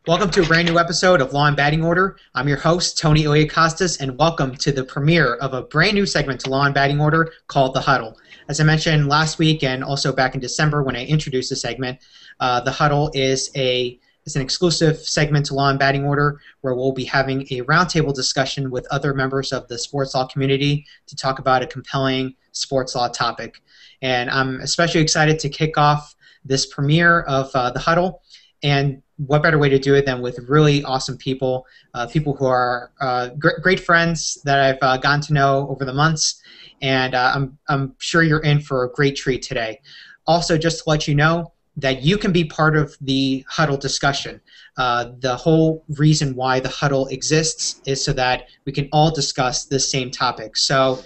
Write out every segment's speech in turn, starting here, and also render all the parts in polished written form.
Welcome to a brand new episode of Law and Batting Order. I'm your host, Tony Iliakostas, and welcome to the premiere of a brand new segment to Law and Batting Order called The Huddle. As I mentioned last week and also back in December when I introduced the segment, The Huddle is an exclusive segment to Law and Batting Order where we'll be having a roundtable discussion with other members of the sports law community to talk about a compelling sports law topic. And I'm especially excited to kick off this premiere of The Huddle. And what better way to do it than with really awesome people, people who are great friends that I've gotten to know over the months, and I'm sure you're in for a great treat today. Also, just to let you know that you can be part of the Huddle discussion. The whole reason why the Huddle exists is so that we can all discuss this same topic. So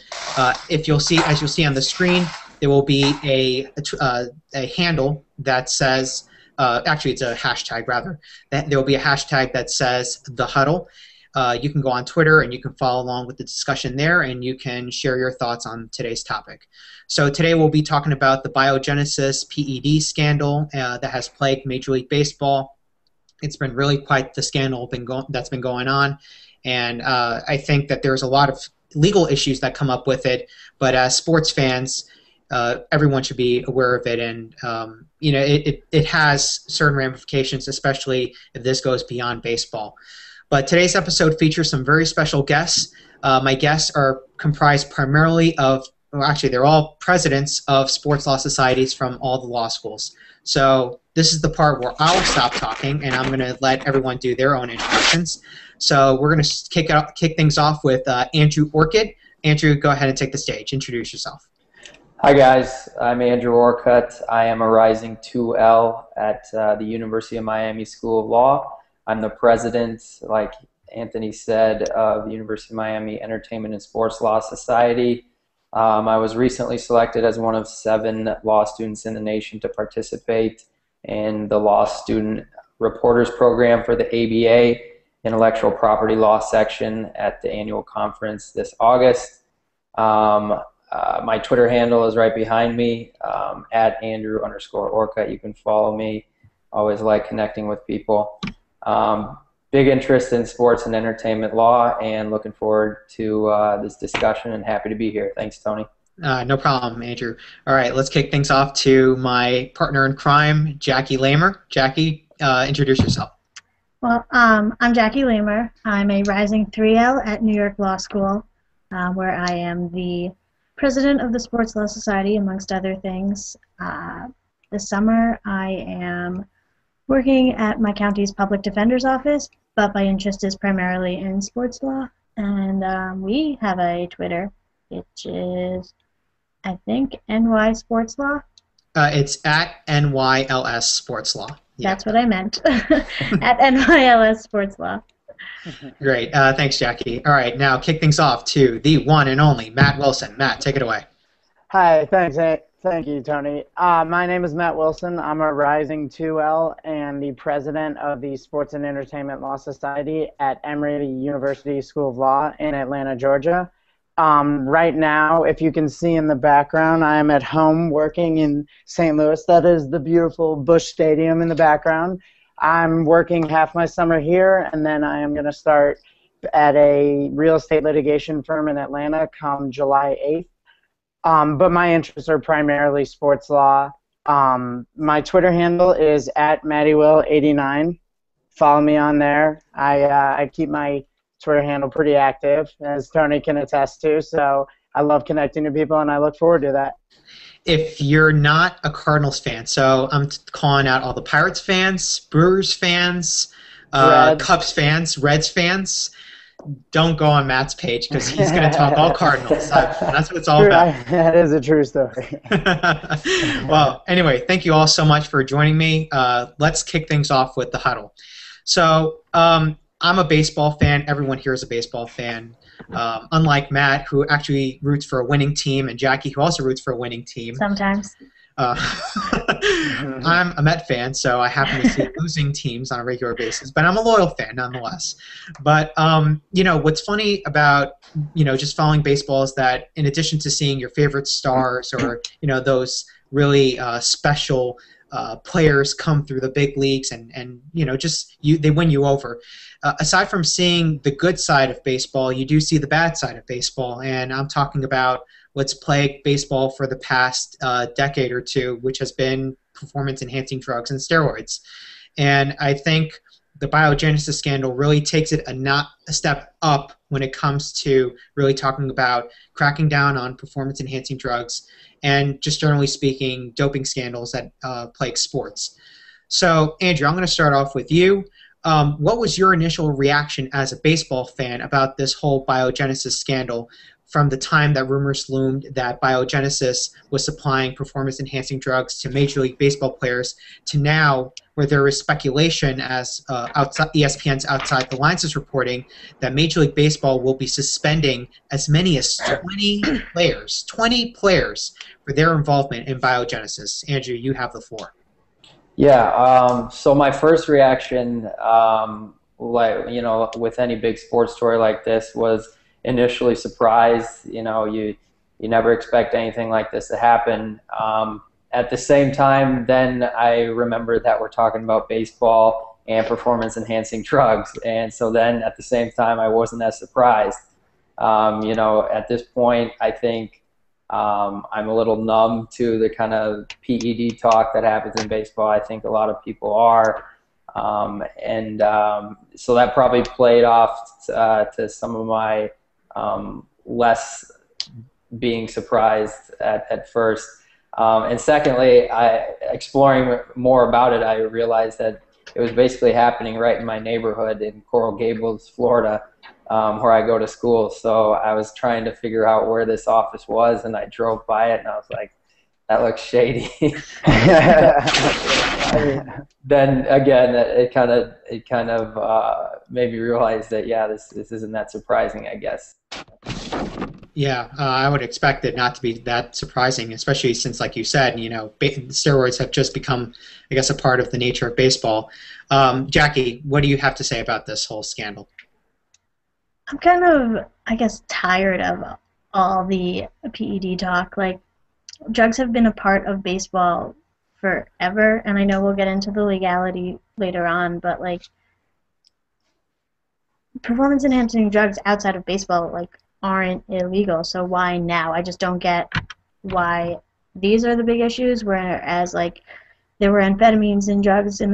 if you'll see, as you'll see on the screen, there will be a handle that says, actually it's a hashtag rather, there will be a hashtag that says The Huddle. You can go on Twitter and you can follow along with the discussion there, and you can share your thoughts on today's topic. So today we'll be talking about the Biogenesis PED scandal that has plagued Major League Baseball. It's been really quite the scandal that's been going on, and I think that there's a lot of legal issues that come up with it, but as sports fans, everyone should be aware of it, and it has certain ramifications, especially if this goes beyond baseball. But today's episode features some very special guests. My guests are comprised primarily of, well, actually, they're all presidents of sports law societies from all the law schools. So this is the part where I'll stop talking, and I'm going to let everyone do their own introductions. So we're going to kick things off with Andrew Orcutt. Andrew, go ahead and take the stage. Introduce yourself. Hi guys, I'm Andrew Orcutt. I am a rising 2L at the University of Miami School of Law. I'm the president, like Anthony said, of the University of Miami Entertainment and Sports Law Society. I was recently selected as one of 7 law students in the nation to participate in the Law Student Reporters Program for the ABA Intellectual Property Law section at the annual conference this August. My Twitter handle is right behind me, at Andrew_Orcutt. You can follow me. Always like connecting with people. Big interest in sports and entertainment law, and looking forward to this discussion, and happy to be here. Thanks, Tony. No problem, Andrew. All right, let's kick things off to my partner in crime, Jackie Lamer. Jackie, introduce yourself. Well, I'm Jackie Lamer. I'm a rising 3L at New York Law School, where I am the president of the Sports Law Society, amongst other things. This summer, I am working at my county's public defender's office, but my interest is primarily in sports law. And we have a Twitter, which is, I think, NY Sports Law. It's at NYLS Sports Law. Yeah. That's what I meant. At NYLS Sports Law. Great. Thanks, Jackie. All right, now kick things off to the one and only Matt Wilson. Matt, take it away. Hi, thanks. Thank you, Tony. My name is Matt Wilson. I'm a rising 2L and the president of the Sports and Entertainment Law Society at Emory University School of Law in Atlanta, Georgia. Right now, if you can see in the background, I am at home working in St. Louis. That is the beautiful Busch Stadium in the background. I'm working half my summer here, and then I am going to start at a real estate litigation firm in Atlanta come July 8th. But my interests are primarily sports law. My Twitter handle is at MattyWill89. Follow me on there. I keep my Twitter handle pretty active, as Tony can attest to, so I love connecting to people, and I look forward to that. If you're not a Cardinals fan, so I'm calling out all the Pirates fans, Brewers fans, Cubs fans, Reds fans, don't go on Matt's page because he's going to talk all Cardinals. That's what it's all about. That is a true story. Well, anyway, thank you all so much for joining me. Let's kick things off with the Huddle. So I'm a baseball fan. Everyone here is a baseball fan. Unlike Matt, who actually roots for a winning team, and Jackie, who also roots for a winning team. Sometimes. I'm a Met fan, so I happen to see losing teams on a regular basis, but I'm a loyal fan nonetheless. But what's funny about just following baseball is that in addition to seeing your favorite stars or those really special players come through the big leagues and just they win you over. Aside from seeing the good side of baseball, you do see the bad side of baseball, and I'm talking about what's plagued baseball for the past decade or two, which has been performance-enhancing drugs and steroids. And I think the Biogenesis scandal really takes it a step up when it comes to really talking about cracking down on performance-enhancing drugs and just generally speaking, doping scandals that plague sports. So, Andrew, I'm going to start off with you. What was your initial reaction as a baseball fan about this whole Biogenesis scandal from the time that rumors loomed that Biogenesis was supplying performance-enhancing drugs to Major League Baseball players to now where there is speculation as ESPN's Outside the Lines is reporting that Major League Baseball will be suspending as many as 20 players for their involvement in Biogenesis. Andrew, you have the floor. Yeah, so my first reaction, with any big sports story like this, was initially surprised. You never expect anything like this to happen. At the same time, then I remembered that we're talking about baseball and performance-enhancing drugs, and so then at the same time, I wasn't as surprised. At this point, I think I'm a little numb to the kind of PED talk that happens in baseball. I think a lot of people are. So that probably played off to some of my less being surprised at first. And secondly, exploring more about it, I realized that it was basically happening right in my neighborhood in Coral Gables, Florida, where I go to school. So I was trying to figure out where this office was, and I drove by it, and I was like, that looks shady. Then again, it kind of made me realize that, yeah, this isn't that surprising, I guess. Yeah, I would expect it not to be that surprising, especially since, like you said, steroids have just become, I guess, a part of the nature of baseball. Jackie, what do you have to say about this whole scandal? I'm kind of, I guess, tired of all the PED talk. Like, drugs have been a part of baseball forever, and I know we'll get into the legality later on, but, like, performance-enhancing drugs outside of baseball, like, aren't illegal, so why now? I just don't get why these are the big issues, whereas, like, there were amphetamines and drugs in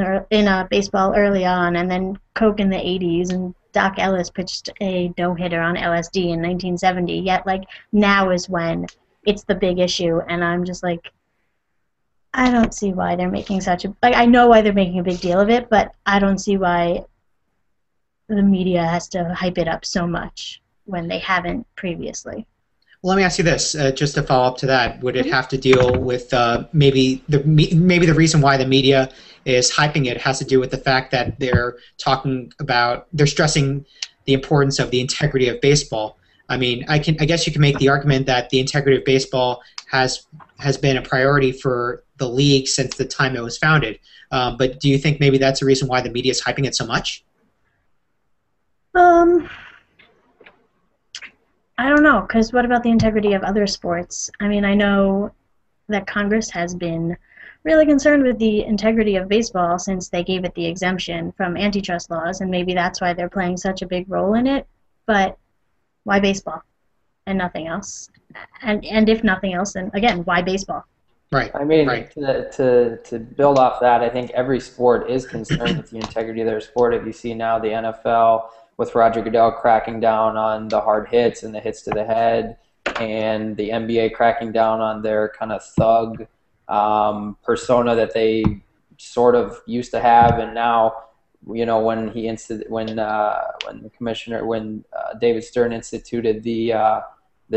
baseball early on, and then coke in the 80s, and Doc Ellis pitched a no-hitter on LSD in 1970, yet, like, now is when it's the big issue, and I'm just like, I don't see why they're making I know why they're making a big deal of it, but I don't see why the media has to hype it up so much when they haven't previously. Well, let me ask you this, just to follow up to that. Would it have to deal with maybe the reason why the media is hyping it has to do with the fact that they're stressing the importance of the integrity of baseball? I mean, I guess you can make the argument that the integrity of baseball has been a priority for the league since the time it was founded. But do you think maybe that's the reason why the media is hyping it so much? I don't know, because what about the integrity of other sports? I mean, I know that Congress has been really concerned with the integrity of baseball since they gave it the exemption from antitrust laws, and maybe that's why they're playing such a big role in it. But why baseball and nothing else? And if nothing else, then again, why baseball? Right. I mean, right. To build off that, I think every sport is concerned with the integrity of their sport. If you see now the NFL with Roger Goodell cracking down on the hard hits and the hits to the head, and the NBA cracking down on their kind of thug persona that they sort of used to have, and now, when David Stern instituted the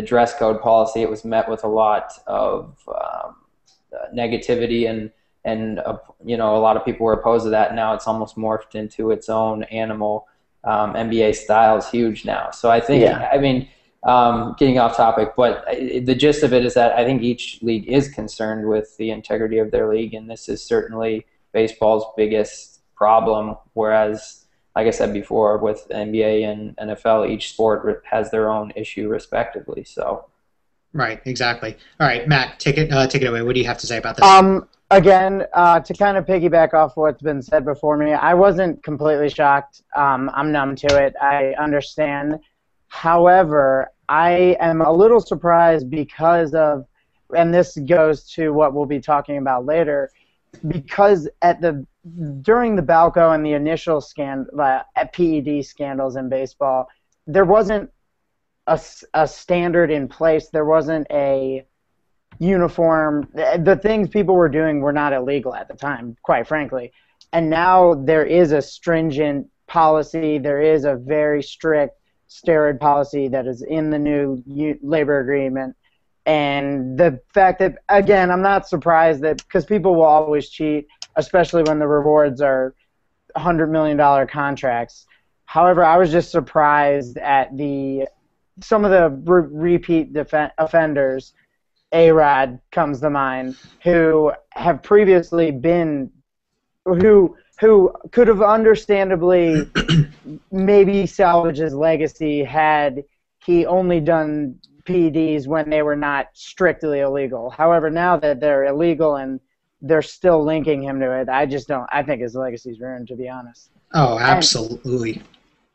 dress code policy, it was met with a lot of negativity, and a lot of people were opposed to that. Now it's almost morphed into its own animal. NBA style is huge now. So I think, yeah. I mean, getting off topic, but the gist of it is that I think each league is concerned with the integrity of their league, and this is certainly baseball's biggest problem, whereas, like I said before, with NBA and NFL, each sport has their own issue respectively. So, right, exactly. All right, Matt, take it away. What do you have to say about this? Again, to kind of piggyback off what's been said before me, I wasn't completely shocked. I'm numb to it. I understand. However, I am a little surprised because of, and this goes to what we'll be talking about later, because during the Balco and the initial PED scandals in baseball, there wasn't a standard in place. There wasn't a uniform. The things people were doing were not illegal at the time, quite frankly. And now there is a stringent policy. There is a very strict steroid policy that is in the new labor agreement. And the fact that, again, I'm not surprised that, because people will always cheat, especially when the rewards are $100 million contracts. However, I was just surprised at some of the repeat offenders. A-Rod comes to mind, who have previously been, who could have understandably maybe salvaged his legacy had he only done PEDs when they were not strictly illegal. However, now that they're illegal and they're still linking him to it, I think his legacy's ruined, to be honest. Oh, absolutely.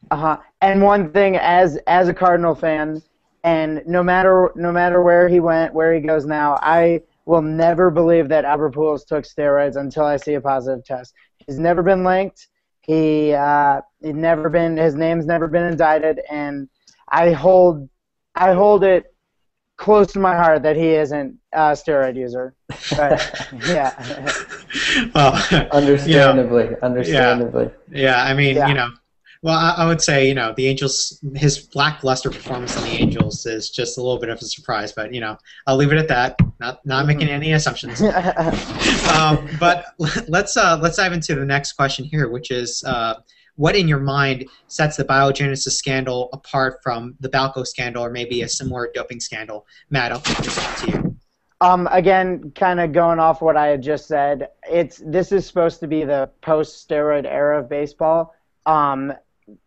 And one thing, as a Cardinal fan, and no matter where he went, where he goes now, I will never believe that Albert Pujols took steroids until I see a positive test. He's never been linked. His name's never been indicted, and I hold it close to my heart that he isn't a steroid user. But yeah. Well, understandably. Yeah, I mean, Yeah. Well, I would say, the Angels, his lackluster performance on the Angels is just a little bit of a surprise, but, I'll leave it at that. Not making any assumptions. But let's dive into the next question here, which is, what in your mind sets the Biogenesis scandal apart from the Balco scandal or maybe a similar doping scandal? Matt, I'll kick this off to you. Again, kind of going off what I had just said, this is supposed to be the post-steroid era of baseball.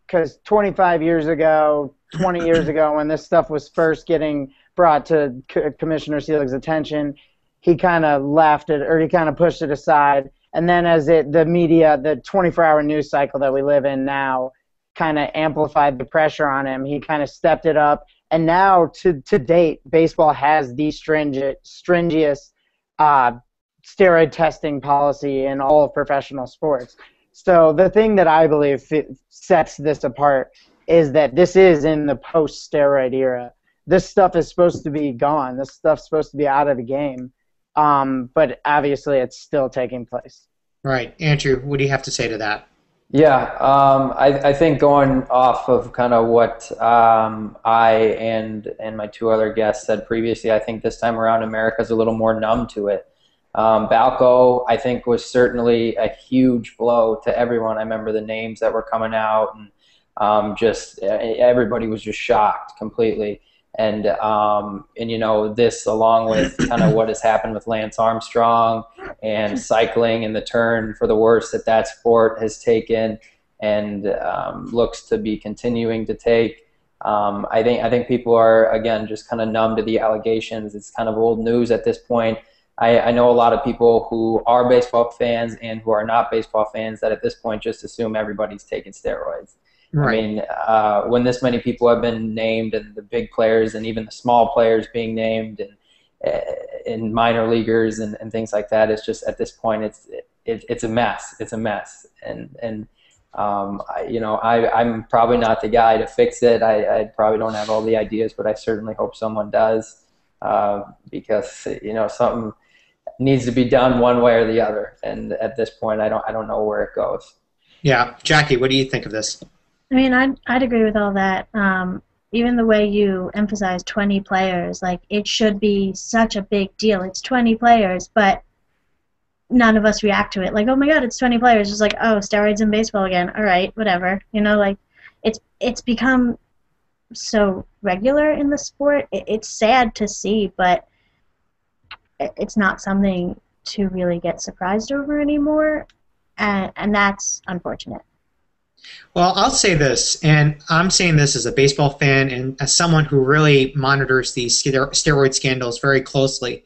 Because 25 years ago, 20 years ago, when this stuff was first getting brought to Commissioner Selig's attention, he kind of left it, or he kind of pushed it aside. And then as the media, the 24-hour news cycle that we live in now, kind of amplified the pressure on him, he kind of stepped it up. And now, to date, baseball has the stringiest steroid testing policy in all of professional sports. So the thing that I believe sets this apart is that this is in the post-steroid era. This stuff is supposed to be gone. This stuff's supposed to be out of the game. But obviously it's still taking place. Right. Andrew, what do you have to say to that? Yeah, I think going off of kind of what I and my two other guests said previously, I think this time around America's a little more numb to it. Balco, I think, was certainly a huge blow to everyone. I remember the names that were coming out, and just everybody was just shocked completely. And this, along with kind of what has happened with Lance Armstrong and cycling and the turn for the worse that sport has taken and looks to be continuing to take. I think people are, again, just kind of numb to the allegations. It's kind of old news at this point. I know a lot of people who are baseball fans and who are not baseball fans that at this point just assume everybody's taking steroids. Right. I mean, when this many people have been named, and the big players and even the small players being named, and in minor leaguers and things like that, it's just at this point it's a mess. It's a mess, and I'm probably not the guy to fix it. I probably don't have all the ideas, but I certainly hope someone does, because something needs to be done one way or the other. And at this point, I don't know where it goes. Yeah, Jackie, what do you think of this? I mean, I'd agree with all that. Even the way you emphasize 20 players, like, it should be such a big deal. It's 20 players, but none of us react to it. Like, oh my God, it's 20 players. Just like, oh, steroids in baseball again. All right, whatever. It's become so regular in the sport. It's sad to see, but it's not something to really get surprised over anymore, and that's unfortunate. Well, I'll say this, and I'm saying this as a baseball fan and as someone who really monitors these steroid scandals very closely.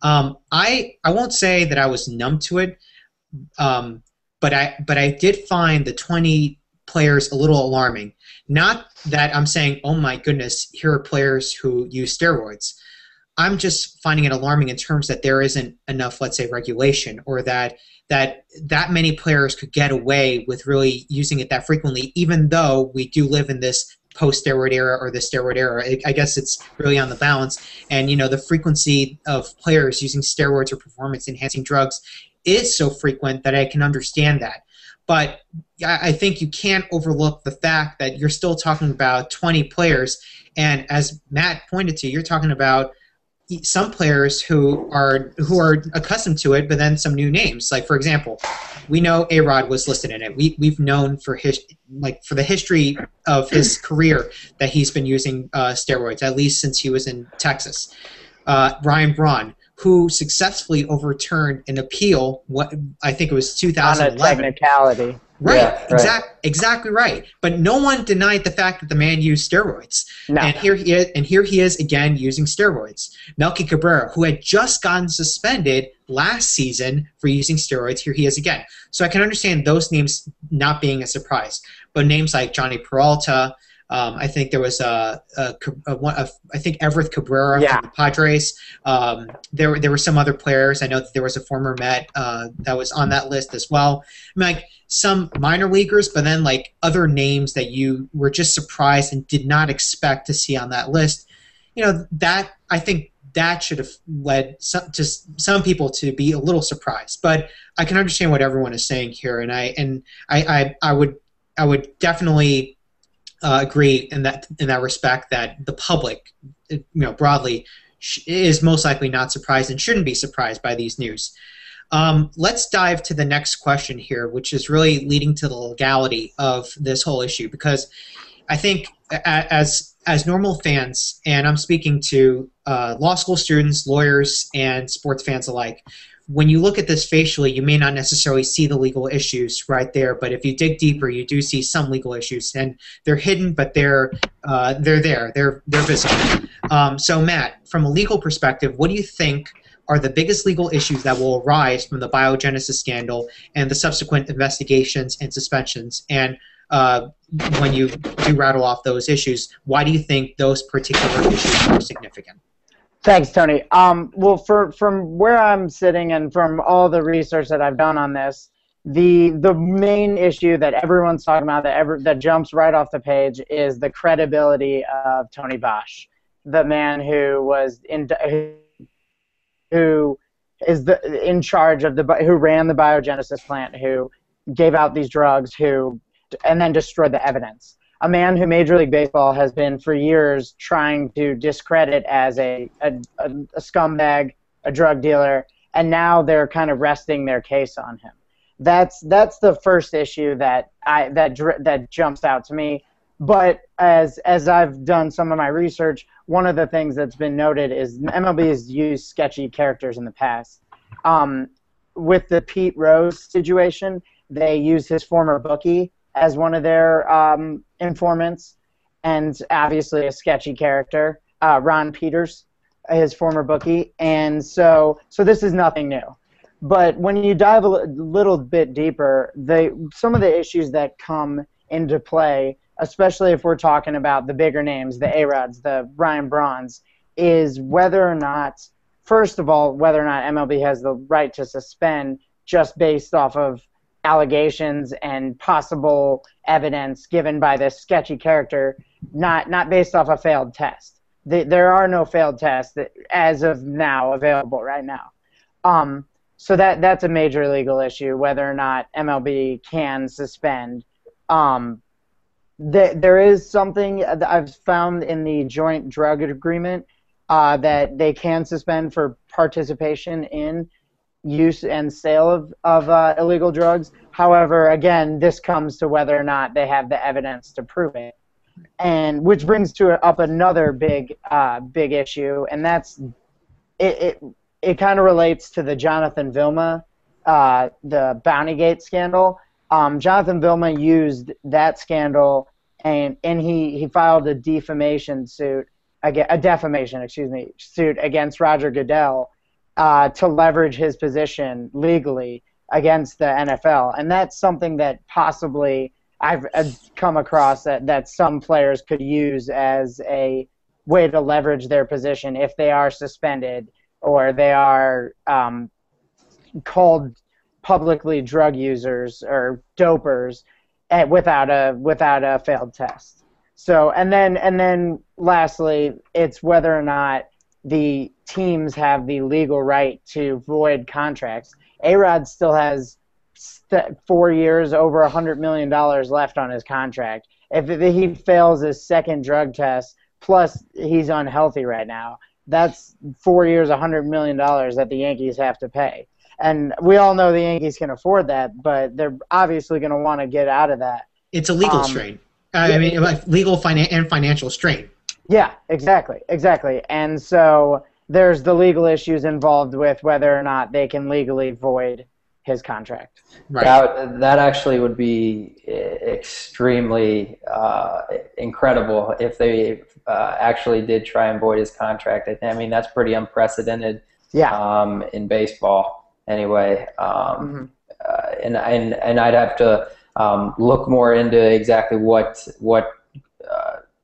I won't say that I was numb to it, but I did find the 20 players a little alarming. Not that I'm saying, oh my goodness, here are players who use steroids. I'm just finding it alarming in terms that there isn't enough, let's say, regulation, or that many players could get away with really using it that frequently, even though we do live in this post-steroid era or the steroid era. I guess it's really on the balance. And, the frequency of players using steroids or performance-enhancing drugs is so frequent that I can understand that. But I think you can't overlook the fact that you're still talking about 20 players, and as Matt pointed to, you're talking about some players who are accustomed to it, but then some new names. Like, for example, we know A-Rod was listed in it. We've known for the history of his career that he's been using steroids, at least since he was in Texas. Ryan Braun, who successfully overturned an appeal, what I think it was 2011. On a technicality. Right, Yeah, exactly right. But no one denied the fact that the man used steroids. No. And here he is again using steroids. Melky Cabrera, who had just gotten suspended last season for using steroids, here he is again. So I can understand those names not being a surprise. But names like Johnny Peralta, I think there was I think Everett Cabrera from the Padres. There were some other players. I know that there was a former Met that was on that list as well. I mean, like some minor leaguers, but then like other names that you were just surprised and did not expect to see on that list. That I think that should have led some people to be a little surprised. But I can understand what everyone is saying here, and I would definitely agree in that respect that the public, broadly, is most likely not surprised and shouldn't be surprised by these news. Let's dive to the next question here, which is really leading to the legality of this whole issue, because I think as normal fans, and I'm speaking to law school students, lawyers, and sports fans alike, when you look at this facially, you may not necessarily see the legal issues right there, but if you dig deeper, you do see some legal issues, and they're hidden, but they're there, they're visible. So Matt, from a legal perspective, what do you think are the biggest legal issues that will arise from the Biogenesis scandal and the subsequent investigations and suspensions? And when you do rattle off those issues, why do you think those particular issues are significant? Thanks, Tony. Well, from where I'm sitting and from all the research that I've done on this, the main issue that everyone's talking about that jumps right off the page is the credibility of Tony Bosch, the man who is in charge of who ran the Biogenesis plant, who gave out these drugs, and then destroyed the evidence. A man who Major League Baseball has been for years trying to discredit as a scumbag, a drug dealer, and now they're kind of resting their case on him. That's the first issue that jumps out to me. But as I've done some of my research, one of the things that's been noted is MLB has used sketchy characters in the past. With the Pete Rose situation, they used his former bookie as one of their informants, and obviously a sketchy character, Ron Peters, his former bookie, and so this is nothing new. But when you dive a little bit deeper, some of the issues that come into play, especially if we're talking about the bigger names, the A-Rods, the Ryan Brauns, is whether or not, first of all, whether or not MLB has the right to suspend just based off of allegations and possible evidence given by this sketchy character, not based off a failed test. There are no failed tests as of now available right now. So that's a major legal issue, whether or not MLB can suspend. There is something that I've found in the joint drug agreement that they can suspend for participation in use and sale of illegal drugs. However, again, this comes to whether or not they have the evidence to prove it, and which brings up another big issue, and that's it kind of relates to the Jonathan Vilma, the Bountygate scandal. Jonathan Vilma used that scandal, and he filed a defamation suit against Roger Goodell. to leverage his position legally against the NFL. And that's something that possibly I've come across that some players could use as a way to leverage their position if they are suspended or they are called publicly drug users or dopers without a failed test. So and then lastly, it's whether or not the teams have the legal right to void contracts. A-Rod still has 4 years, over $100 million left on his contract. If he fails his second drug test, plus he's unhealthy right now, that's 4 years, $100 million that the Yankees have to pay. And we all know the Yankees can afford that, but they're obviously going to want to get out of that. It's a legal strain. I mean, like legal and financial strain. Yeah, exactly. And so there's the legal issues involved with whether or not they can legally void his contract. Right. That actually would be extremely incredible if they actually did try and void his contract. I mean, that's pretty unprecedented. Yeah. In baseball, anyway. And I'd have to look more into exactly what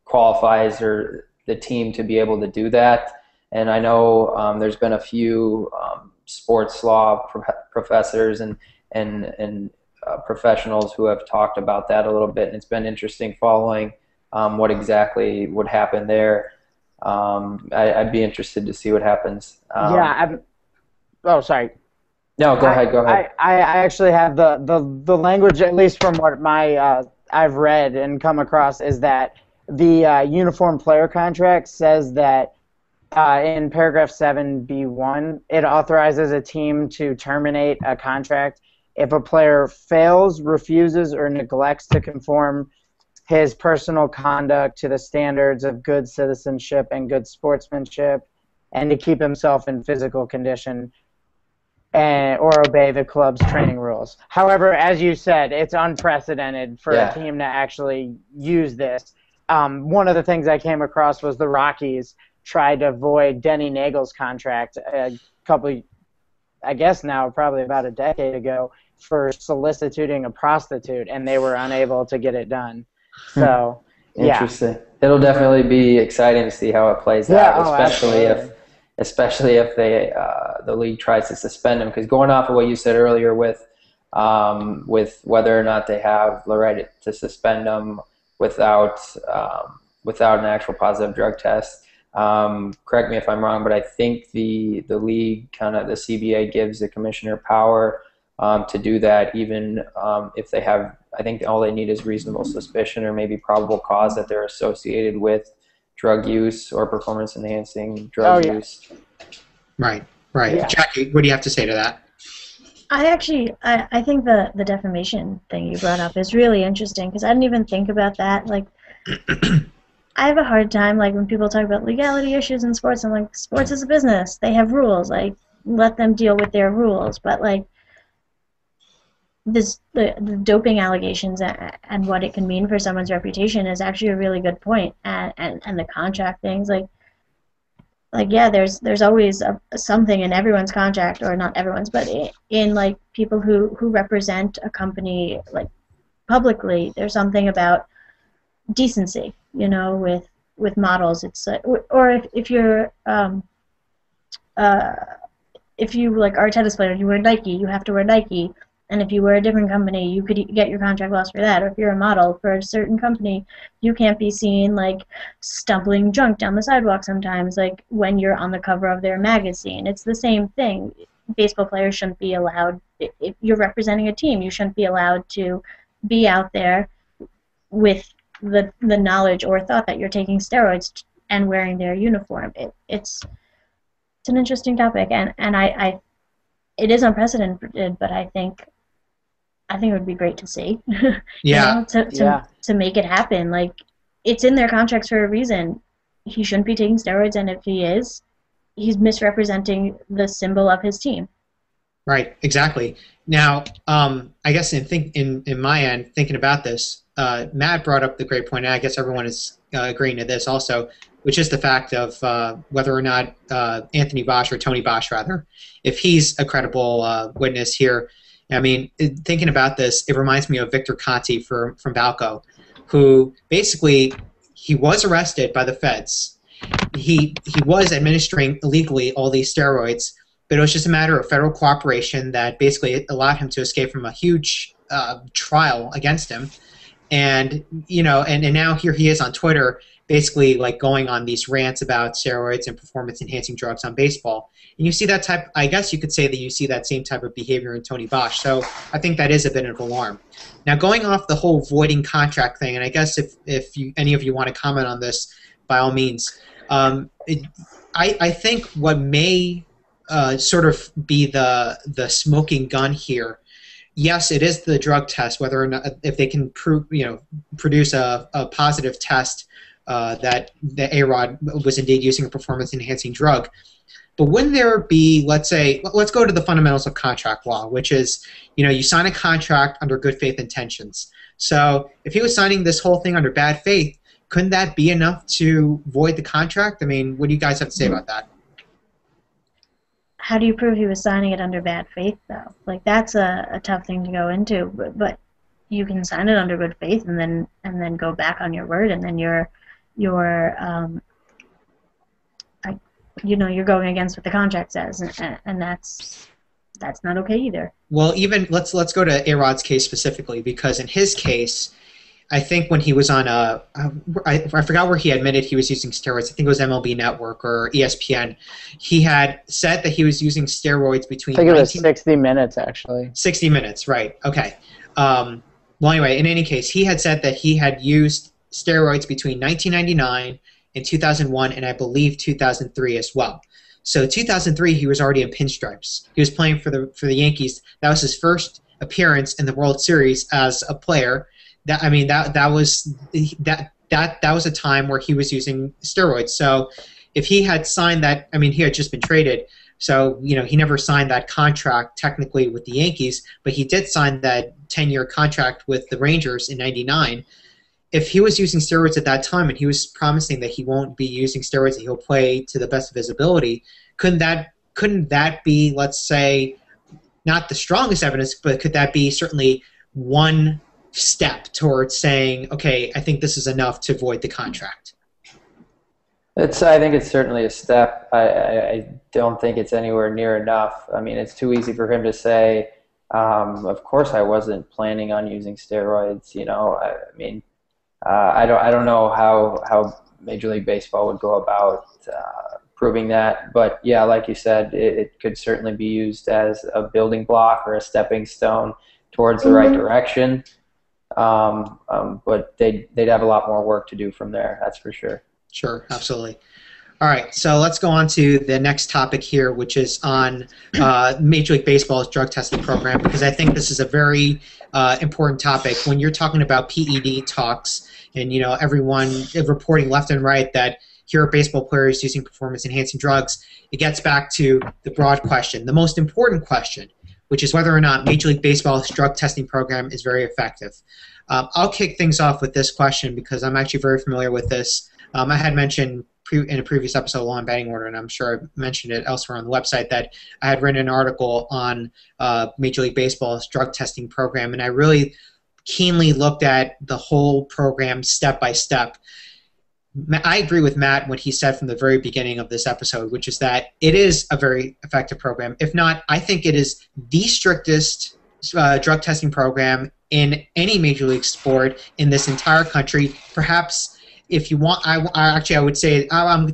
qualifies or the team to be able to do that. And I know there's been a few sports law professors and professionals who have talked about that a little bit, and it's been interesting following what exactly would happen there. I'd be interested to see what happens. Sorry. No, go ahead. I actually have the language, at least from what I've read and come across, is that the uniform player contract says that in paragraph 7B1, it authorizes a team to terminate a contract if a player fails, refuses, or neglects to conform his personal conduct to the standards of good citizenship and good sportsmanship, and to keep himself in physical condition or obey the club's training rules. However, as you said, it's unprecedented for a team to actually use this. One of the things I came across was the Rockies tried to void Denny Nagel's contract a couple, I guess now probably about a decade ago, for soliciting a prostitute, and they were unable to get it done. So, interesting. It'll definitely be exciting to see how it plays out, especially if they the league tries to suspend him. Because going off of what you said earlier with whether or not they have the right to suspend him without an actual positive drug test. Correct me if I'm wrong, but I think the league, kind of the CBA, gives the commissioner power to do that, even if they have. I think all they need is reasonable suspicion or maybe probable cause that they're associated with drug use or performance-enhancing drug use. Right. Yeah. Jackie, what do you have to say to that? I think the defamation thing you brought up is really interesting, because I didn't even think about that. Like, I have a hard time, like, when people talk about legality issues in sports. I'm like, sports is a business. They have rules. Like, let them deal with their rules. But, like, the doping allegations and what it can mean for someone's reputation is actually a really good point. And the contract things, like yeah, there's always something in everyone's contract, or not everyone's, but in like people who represent a company like publicly, there's something about decency, with models. It's or if you're if you like are a tennis player, you wear Nike, you have to wear Nike. And if you were a different company, you could get your contract lost for that. Or if you're a model for a certain company, you can't be seen, like, stumbling drunk down the sidewalk sometimes, like, when you're on the cover of their magazine. It's the same thing. Baseball players shouldn't be allowed, if you're representing a team, you shouldn't be allowed to be out there with the knowledge or thought that you're taking steroids and wearing their uniform. It's an interesting topic, and I it is unprecedented, but I think it would be great to see. To make it happen. Like, it's in their contracts for a reason. He shouldn't be taking steroids, and if he is, he's misrepresenting the symbol of his team. Right, exactly. Now, I guess in my end, thinking about this, Matt brought up the great point, and I guess everyone is agreeing to this also. which is the fact of whether or not Anthony Bosch, or Tony Bosch rather, if he's a credible witness here. I mean, thinking about this, it reminds me of Victor Conti from Balco, who basically, he was arrested by the feds. He was administering illegally all these steroids, but it was just a matter of federal cooperation that basically allowed him to escape from a huge trial against him. And and now here he is on Twitter, basically like going on these rants about steroids and performance-enhancing drugs on baseball. And you see that type, I guess you could say that you see that same type of behavior in Tony Bosch. So I think that is a bit of alarm. Now, going off the whole voiding contract thing, and I guess if any of you want to comment on this, by all means, I think what may sort of be the smoking gun here, yes, it is the drug test, whether or not if they can produce a positive test that the A-Rod was indeed using a performance-enhancing drug. But wouldn't there be, let's go to the fundamentals of contract law, which is, you sign a contract under good faith intentions. So if he was signing this whole thing under bad faith, couldn't that be enough to void the contract? I mean, what do you guys have to say about that? How do you prove he was signing it under bad faith, though? Like, that's a tough thing to go into. But you can sign it under good faith and then go back on your word, and then you're going against what the contract says, and that's not okay either. Well, even let's go to A-Rod's case specifically, because in his case, I think when he was on I forgot where he admitted he was using steroids. I think it was MLB Network or ESPN. He had said that he was using steroids between. I think it was 60 minutes, actually. 60 minutes, right? Okay. Well, anyway, in any case, he had said that he had used steroids between 1999 and 2001, and I believe 2003 as well. So 2003, he was already in pinstripes. He was playing for the Yankees. That was his first appearance in the World Series as a player. That was a time where he was using steroids. So if he had signed that, he had just been traded. So he never signed that contract technically with the Yankees, but he did sign that 10-year contract with the Rangers in '99. If he was using steroids at that time and he was promising that he won't be using steroids, that he'll play to the best of his ability, couldn't that be, let's say, not the strongest evidence, but could that be certainly one step towards saying, okay, I think this is enough to void the contract? I think it's certainly a step. I don't think it's anywhere near enough. It's too easy for him to say, of course I wasn't planning on using steroids. I don't know how Major League Baseball would go about proving that. But yeah, like you said, it could certainly be used as a building block or a stepping stone towards the right direction. But they'd have a lot more work to do from there, that's for sure. Sure, absolutely. All right, so let's go on to the next topic here, which is on Major League Baseball's drug testing program, because I think this is a very important topic. When you're talking about PED talks and everyone reporting left and right that here are baseball players using performance-enhancing drugs, it gets back to the broad question, the most important question, which is whether or not Major League Baseball's drug testing program is very effective. I'll kick things off with this question because I'm actually very familiar with this. I had mentioned in a previous episode of Law and Batting Order, and I'm sure I mentioned it elsewhere on the website, that I had written an article on Major League Baseball's drug testing program, and I really keenly looked at the whole program step by step. I agree with Matt what he said from the very beginning of this episode, which is that it is a very effective program. If not, I think it is the strictest drug testing program in any major league sport in this entire country. Perhaps, if you want, I would say I'm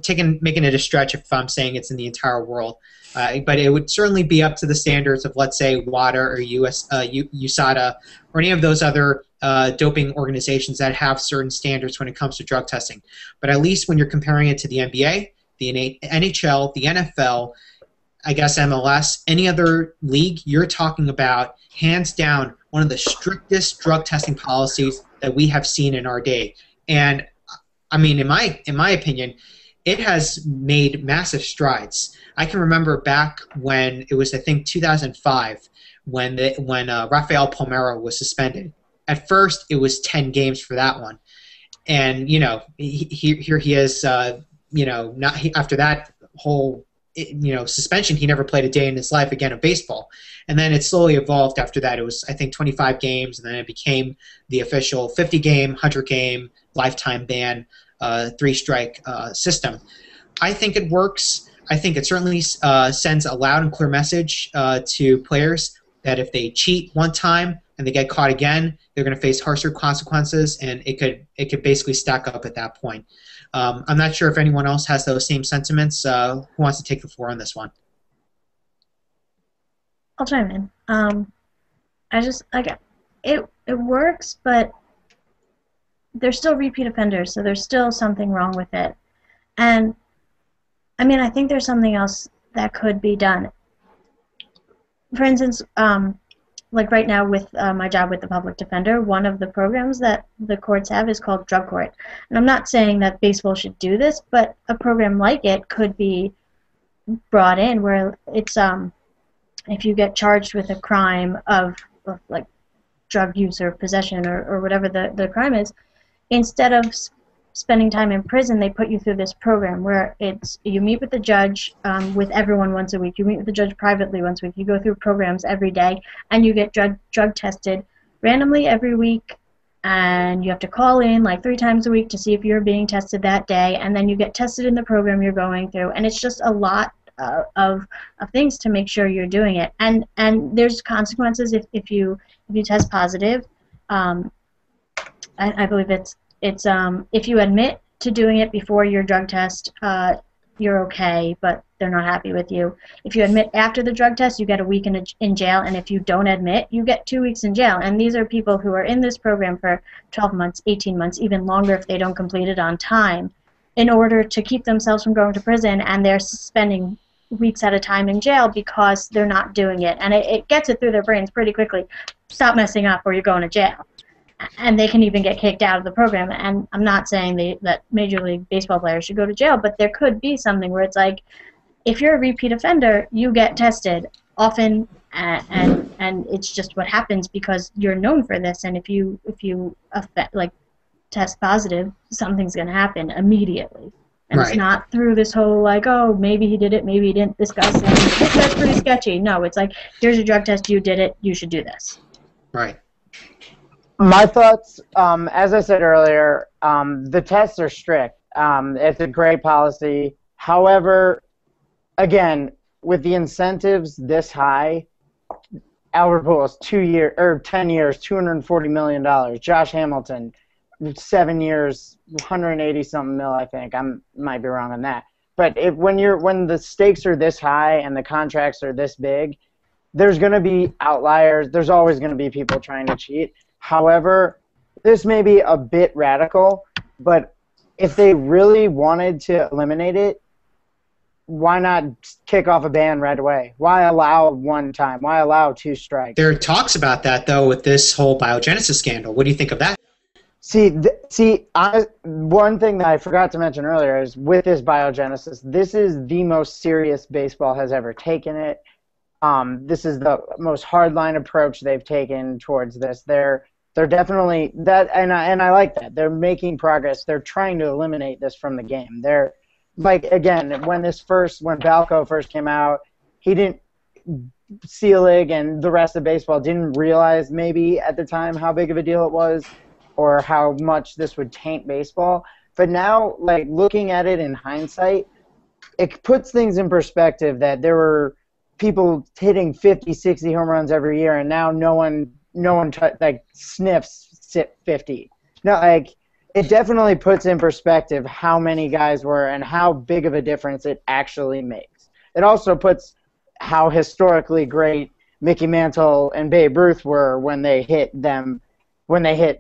making it a stretch if I'm saying it's in the entire world. But it would certainly be up to the standards of, let's say, WADA or USADA or any of those other doping organizations that have certain standards when it comes to drug testing. But at least when you're comparing it to the NBA, the NHL, the NFL, I guess MLS, any other league, you're talking about, hands down, one of the strictest drug testing policies that we have seen in our day. And in my opinion, it has made massive strides. I can remember back when it was, I think, 2005, when Rafael Palmeiro was suspended. At first, it was 10 games for that one, and here he is not after that whole suspension, he never played a day in his life again of baseball. And then it slowly evolved after that. It was, I think, 25 games, and then it became the official 50-game, 100-game, lifetime ban, three-strike system. I think it works. I think it certainly sends a loud and clear message to players that if they cheat one time and they get caught again, they're going to face harsher consequences, and it could basically stack up at that point. I'm not sure if anyone else has those same sentiments. Who wants to take the floor on this one? I'll chime in. I just it works, but they're still repeat offenders, so there's still something wrong with it. And I mean, I think there's something else that could be done. For instance, like right now with my job with the public defender, one of the programs that the courts have is called drug court. And I'm not saying that baseball should do this, but a program like it could be brought in where it's if you get charged with a crime of like drug use or possession or whatever the crime is, instead of spending time in prison, they put you through this program where you meet with the judge with everyone once a week. You meet with the judge privately once a week. You go through programs every day, and you get drug tested randomly every week, and you have to call in like 3 times a week to see if you're being tested that day, and then you get tested in the program you're going through, and it's just a lot of things to make sure you're doing it. And there's consequences if you test positive. I believe it's if you admit to doing it before your drug test, you're okay, but they're not happy with you. If you admit after the drug test, you get a week in jail, and if you don't admit, you get 2 weeks in jail. And these are people who are in this program for 12 months, 18 months, even longer if they don't complete it on time, in order to keep themselves from going to prison, and they're spending weeks at a time in jail because they're not doing it. And it gets it through their brains pretty quickly. Stop messing up or you're going to jail. And they can even get kicked out of the program. And I'm not saying that Major League Baseball players should go to jail, but there could be something where it's like, if you're a repeat offender, you get tested often, and it's just what happens because you're known for this. And if you test positive, something's going to happen immediately. And Right. It's not through this whole like, oh, maybe he did it, maybe he didn't. This guy's saying that's pretty sketchy. No, it's like, here's your drug test, you did it, you should do this. Right. My thoughts, as I said earlier, the tests are strict. It's a great policy. However, again, with the incentives this high, Albert Pujols 10 years, $240 million. Josh Hamilton, 7 years, 180-something mil, I think. I might be wrong on that. But when the stakes are this high and the contracts are this big, there's going to be outliers. There's always going to be people trying to cheat. However, this may be a bit radical, but if they really wanted to eliminate it, why not kick off a ban right away? Why allow one time? Why allow 2 strikes? There are talks about that, though, with this whole Biogenesis scandal. What do you think of that? One thing that I forgot to mention earlier is with this Biogenesis, this is the most serious baseball has ever taken it. This is the most hardline approach they've taken towards this. They're definitely that, and I like that. They're making progress. They're trying to eliminate this from the game. They're like, again, when Balco first came out, Selig and the rest of baseball didn't realize maybe at the time how big of a deal it was or how much this would taint baseball. But now, like, looking at it in hindsight, it puts things in perspective that there were people hitting 50, 60 home runs every year, and now no one sniffs 50. No, like, it definitely puts in perspective how many guys were and how big of a difference it actually makes. It also puts how historically great Mickey Mantle and Babe Ruth were when they hit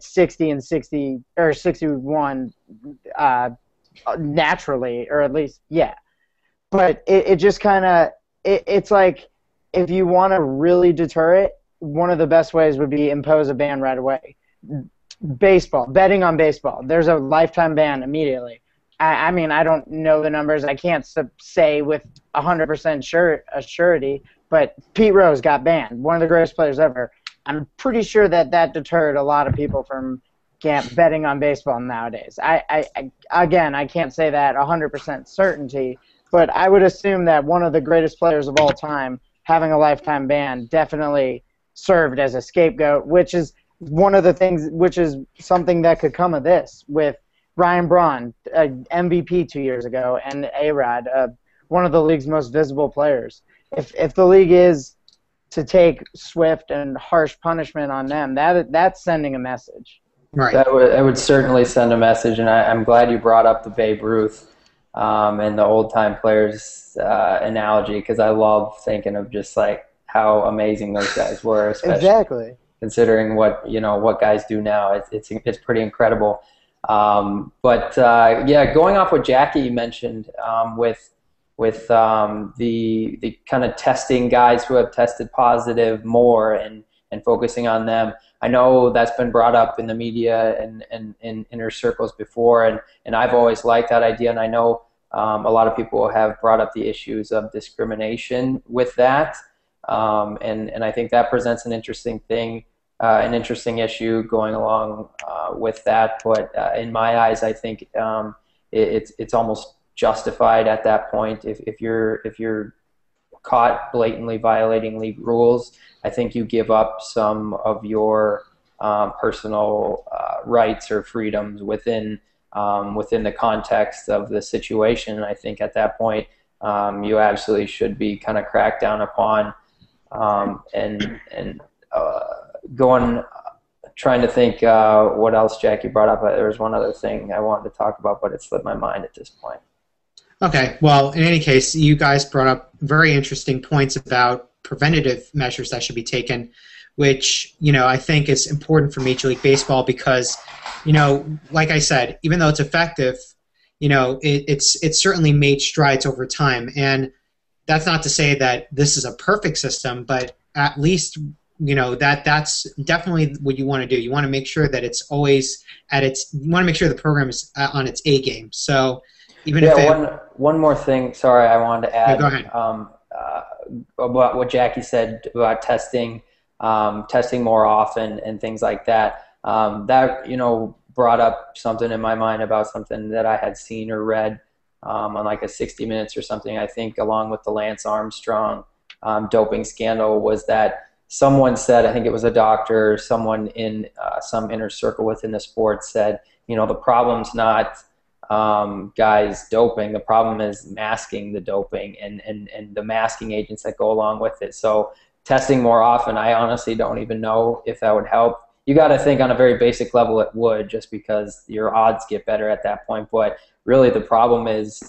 60 and 60 or 61 naturally, or at least, yeah. But it just kind of it's like, if you want to really deter it, one of the best ways would be impose a ban right away. Baseball, betting on baseball, there's a lifetime ban immediately. I mean, I don't know the numbers. I can't say with 100% surety, but Pete Rose got banned, one of the greatest players ever. I'm pretty sure that deterred a lot of people from betting on baseball nowadays. Again, I can't say that 100% certainty, but I would assume that one of the greatest players of all time having a lifetime ban definitely served as a scapegoat, which is one of the things, which is something that could come of this with Ryan Braun, MVP 2 years ago, and A-Rod, one of the league's most visible players. If the league is to take swift and harsh punishment on them, that's sending a message. Right. It would certainly send a message, and I'm glad you brought up the Babe Ruth and the old-time players analogy, because I love thinking of just like how amazing those guys were, especially exactly considering what guys do now. It's pretty incredible. But going off what Jackie mentioned with the kind of testing guys who have tested positive more and focusing on them. I know that's been brought up in the media and in inner circles before, and I've always liked that idea, and I know a lot of people have brought up the issues of discrimination with that, and I think that presents an interesting thing, an interesting issue going along with that, but in my eyes, I think it's almost justified at that point. If you're caught blatantly violating league rules, I think you give up some of your personal rights or freedoms within the context of the situation. And I think at that point, you absolutely should be kind of cracked down upon. Trying to think what else Jackie brought up. There was one other thing I wanted to talk about, but it slipped my mind at this point. Okay, well, in any case, you guys brought up very interesting points about preventative measures that should be taken, which, I think is important for Major League Baseball because, like I said, even though it's effective, it's certainly made strides over time. And that's not to say that this is a perfect system, but at least, that's definitely what you want to do. You want to make sure that it's always you want to make sure the program is on its A game. So, one more thing. Sorry, I wanted to add. Go ahead. About what Jackie said about testing more often and things like that. That brought up something in my mind about something that I had seen or read on like a 60 Minutes or something. I think along with the Lance Armstrong doping scandal was that someone said, I think it was a doctor or someone in some inner circle within the sport said, the problem's not guys doping. The problem is masking the doping and the masking agents that go along with it. So testing more often, I honestly don't even know if that would help. You got to think on a very basic level it would, just because your odds get better at that point. But really the problem is,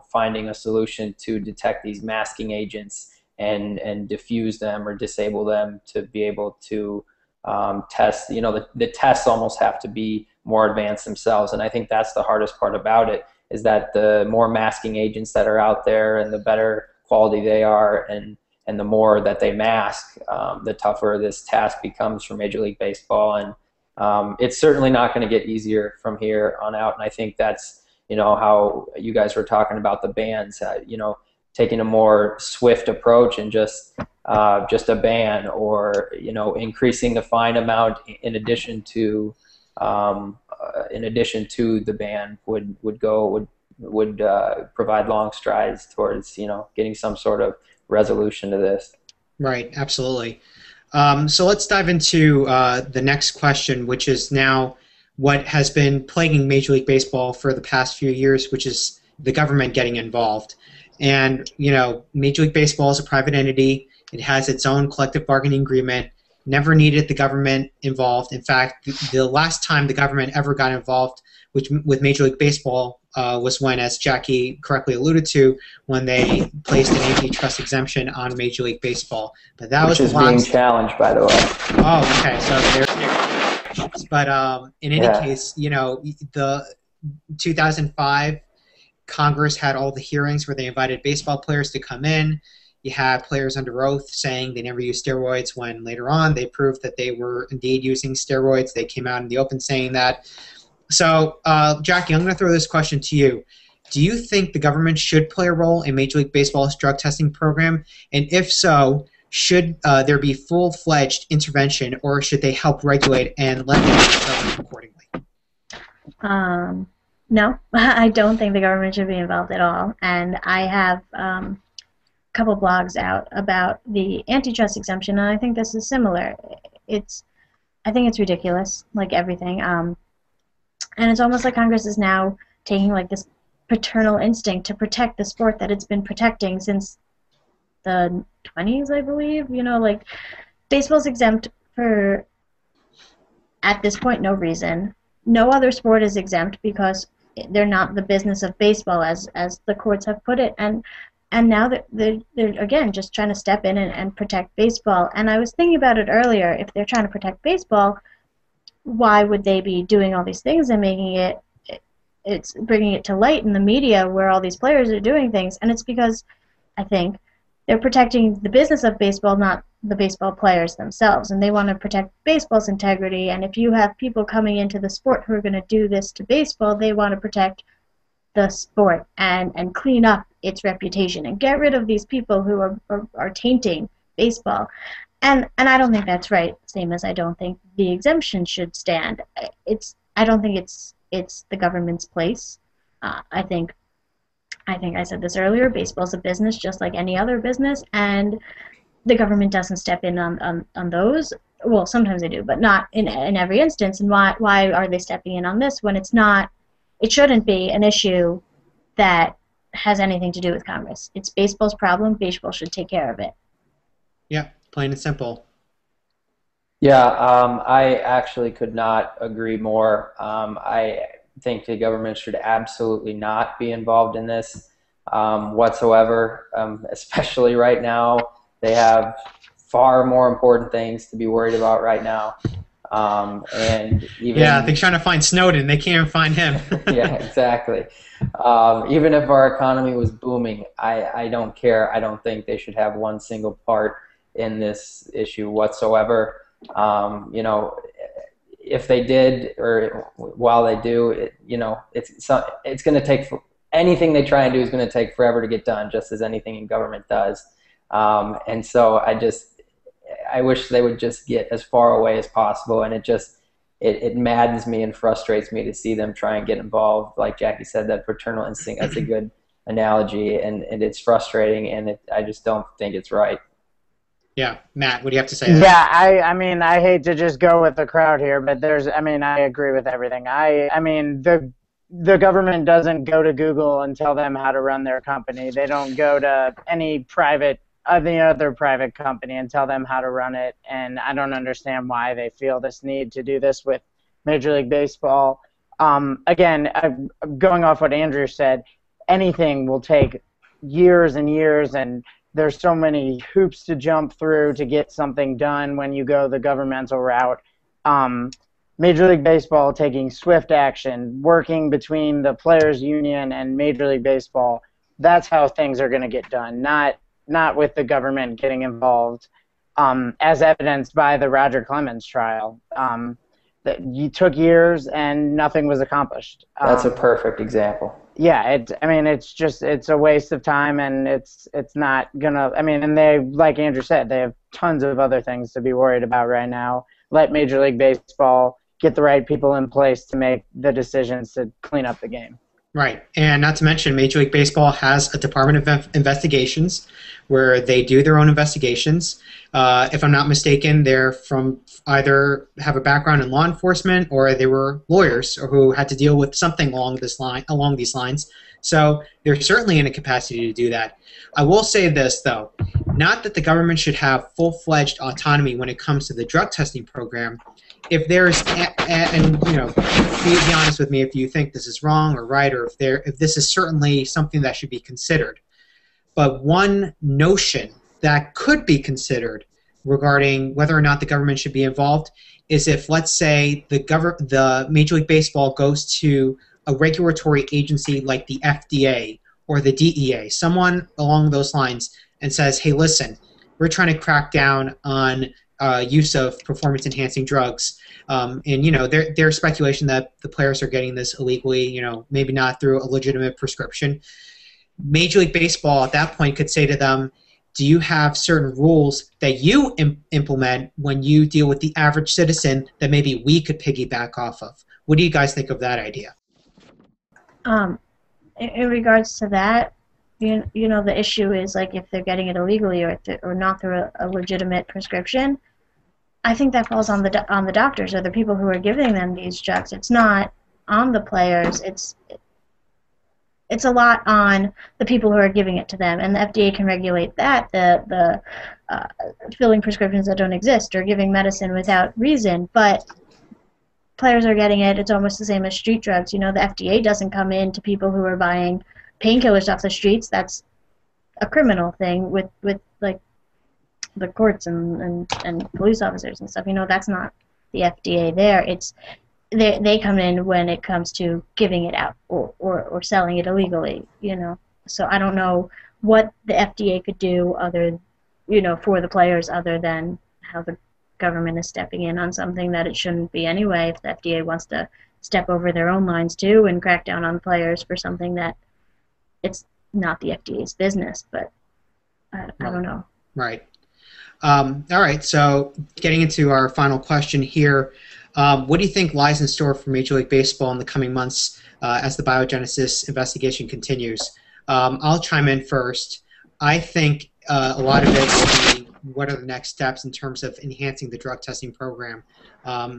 finding a solution to detect these masking agents and diffuse them or disable them to be able to test. The tests almost have to be more advanced themselves, and I think that's the hardest part about it, is that the more masking agents that are out there and the better quality they are and the more that they mask, the tougher this task becomes for Major League Baseball. And it's certainly not going to get easier from here on out, and I think that's how you guys were talking about the bans, taking a more swift approach and just a ban, or increasing the fine amount in addition to the ban would provide long strides towards getting some sort of resolution to this. Right, absolutely. So let's dive into the next question, which is now what has been plaguing Major League Baseball for the past few years, which is the government getting involved. And Major League Baseball is a private entity. It has its own collective bargaining agreement. Never needed the government involved. In fact, the last time the government ever got involved with Major League Baseball was when, as Jackie correctly alluded to, when they placed an antitrust exemption on Major League Baseball. But that was being challenged, by the way. Oh, okay. So there. But in any case, the 2005 Congress had all the hearings where they invited baseball players to come in. You had players under oath saying they never used steroids, when later on they proved that they were indeed using steroids. They came out in the open saying that. So, Jackie, I'm going to throw this question to you. Do you think the government should play a role in Major League Baseball's drug testing program? And if so, should there be full-fledged intervention, or should they help regulate and let them accordingly? No, I don't think the government should be involved at all. And I have a couple blogs out about the antitrust exemption, and I think this is similar. I think it's ridiculous, like everything. And it's almost like Congress is now taking like this paternal instinct to protect the sport that it's been protecting since the 20s, I believe. You know, like baseball's exempt for, at this point, no reason. No other sport is exempt because they're not the business of baseball, as the courts have put it. And now they're again just trying to step in and protect baseball. And I was thinking about it earlier. If they're trying to protect baseball, why would they be doing all these things and it's bringing it to light in the media where all these players are doing things? And it's because I think they're protecting the business of baseball, not the baseball players themselves. And they want to protect baseball's integrity. And if you have people coming into the sport who are going to do this to baseball, they want to protect the sport and clean up its reputation and get rid of these people who are tainting baseball. And I don't think that's right. Same as I don't think the exemption should stand. I don't think it's the government's place. I think I said this earlier. Baseball's a business just like any other business, and the government doesn't step in on those. Well, sometimes they do, but not in every instance. And why are they stepping in on this when it's not? It shouldn't be an issue that has anything to do with Congress. It's baseball's problem. Baseball should take care of it. Yeah, plain and simple. Yeah, I actually could not agree more. I think the government should absolutely not be involved in this whatsoever, especially right now. They have far more important things to be worried about right now. And even, yeah, they're trying to find Snowden. They can't even find him. Yeah, exactly. Even if our economy was booming, I don't care. I don't think they should have one single part in this issue whatsoever. You know, if they did, or while they do, it's going to take, anything they try and do is going to take forever to get done, just as anything in government does. And so I wish they would just get as far away as possible, and it maddens me and frustrates me to see them try and get involved. Like Jackie said, that paternal instinct, that's a good analogy, and it's frustrating, and I just don't think it's right. Yeah, Matt, what do you have to say? Yeah, I mean, I hate to just go with the crowd here, but I agree with everything. I mean, the government doesn't go to Google and tell them how to run their company. They don't go to any other private company and tell them how to run it. And I don't understand why they feel this need to do this with Major League Baseball. Again, going off what Andrew said, anything will take years and years, and there's so many hoops to jump through to get something done when you go the governmental route. Major League Baseball taking swift action, working between the Players Union and Major League Baseball, that's how things are going to get done, not with the government getting involved, as evidenced by the Roger Clemens trial. That you took years and nothing was accomplished. That's a perfect example. Yeah, it's a waste of time, and it's not gonna. I mean, and they, like Andrew said, they have tons of other things to be worried about right now. Let Major League Baseball get the right people in place to make the decisions to clean up the game. Right, and not to mention, Major League Baseball has a Department of Investigations where they do their own investigations. If I'm not mistaken, they're from either have a background in law enforcement or they were lawyers or who had to deal with something along these lines. So they're certainly in a capacity to do that. I will say this, though, not that the government should have full-fledged autonomy when it comes to the drug testing program. If there's, and you know, be honest with me if you think this is wrong or right, or if this is certainly something that should be considered. But one notion that could be considered regarding whether or not the government should be involved is if, let's say, the Major League Baseball goes to a regulatory agency like the FDA or the DEA, someone along those lines, and says, hey, listen, we're trying to crack down on use of performance-enhancing drugs. And, you know, there's speculation that the players are getting this illegally, you know, maybe not through a legitimate prescription. Major League Baseball at that point could say to them, do you have certain rules that you implement when you deal with the average citizen that maybe we could piggyback off of? What do you guys think of that idea? In regards to that, you know, the issue is like if they're getting it illegally or not through a legitimate prescription. I think that falls on the doctors or the people who are giving them these drugs. It's not on the players. It's a lot on the people who are giving it to them, and the FDA can regulate that. The filling prescriptions that don't exist or giving medicine without reason, but players are getting it. It's almost the same as street drugs. You know, the FDA doesn't come in to people who are buying painkillers off the streets. That's a criminal thing with like the courts and police officers and stuff. You know, that's not the FDA there. It's they come in when it comes to giving it out or selling it illegally, you know. So I don't know what the FDA could do other, you know, for the players other than how the government is stepping in on something that it shouldn't be anyway. If the FDA wants to step over their own lines too and crack down on players for something that it's not the FDA's business, but I don't know. Right. All right, so getting into our final question here, what do you think lies in store for Major League Baseball in the coming months as the Biogenesis investigation continues? I'll chime in first. I think a lot of it will be what are the next steps in terms of enhancing the drug testing program.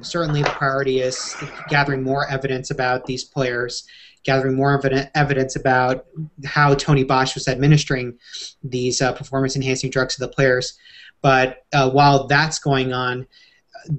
Certainly the priority is gathering more evidence about these players, gathering more evidence about how Tony Bosch was administering these performance-enhancing drugs to the players. But while that's going on,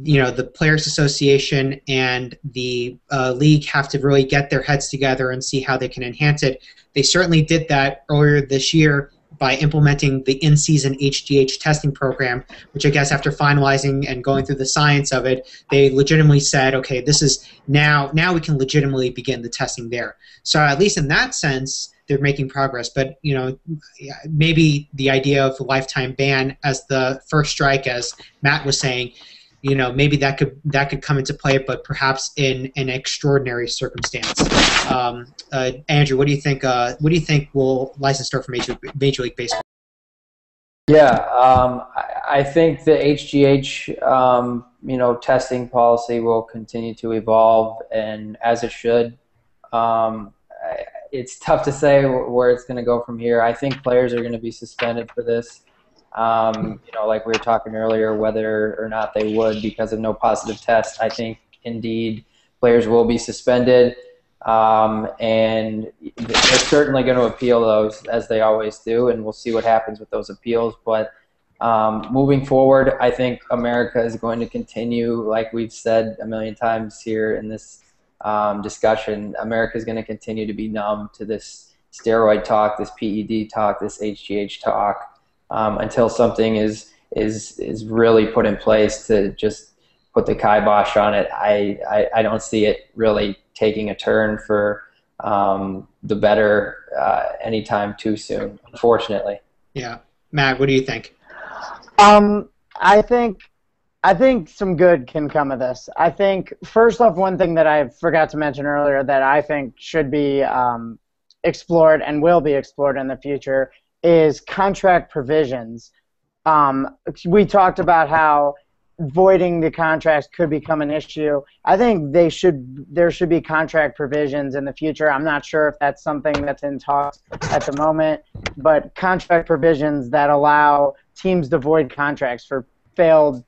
you know, the Players Association and the league have to really get their heads together and see how they can enhance it. They certainly did that earlier this year by implementing the in-season HGH testing program, which I guess after finalizing and going through the science of it, they legitimately said, okay, this is now we can legitimately begin the testing there. So at least in that sense, they're making progress. But, you know, maybe the idea of a lifetime ban as the first strike, as Matt was saying, you know, maybe that could come into play, but perhaps in an extraordinary circumstance. Andrew, what do you think? What do you think will license start for Major League Baseball? Yeah, I think the HGH, you know, testing policy will continue to evolve, and as it should. It's tough to say where it's going to go from here. I think players are going to be suspended for this. You know, like we were talking earlier, whether or not they would because of no positive test. I think indeed players will be suspended, and they're certainly going to appeal those as they always do, and we'll see what happens with those appeals. But moving forward, I think America is going to continue, like we've said a million times here in this discussion, America is going to continue to be numb to this steroid talk, this PED talk, this HGH talk, until something is really put in place to just put the kibosh on it. I don't see it really taking a turn for the better anytime too soon, unfortunately. Yeah. Matt, what do you think? I think some good can come of this. I think, first off, one thing that I forgot to mention earlier that I think should be explored and will be explored in the future is contract provisions. We talked about how voiding the contracts could become an issue. I think there should be contract provisions in the future. I'm not sure if that's something that's in talks at the moment, but contract provisions that allow teams to void contracts for failed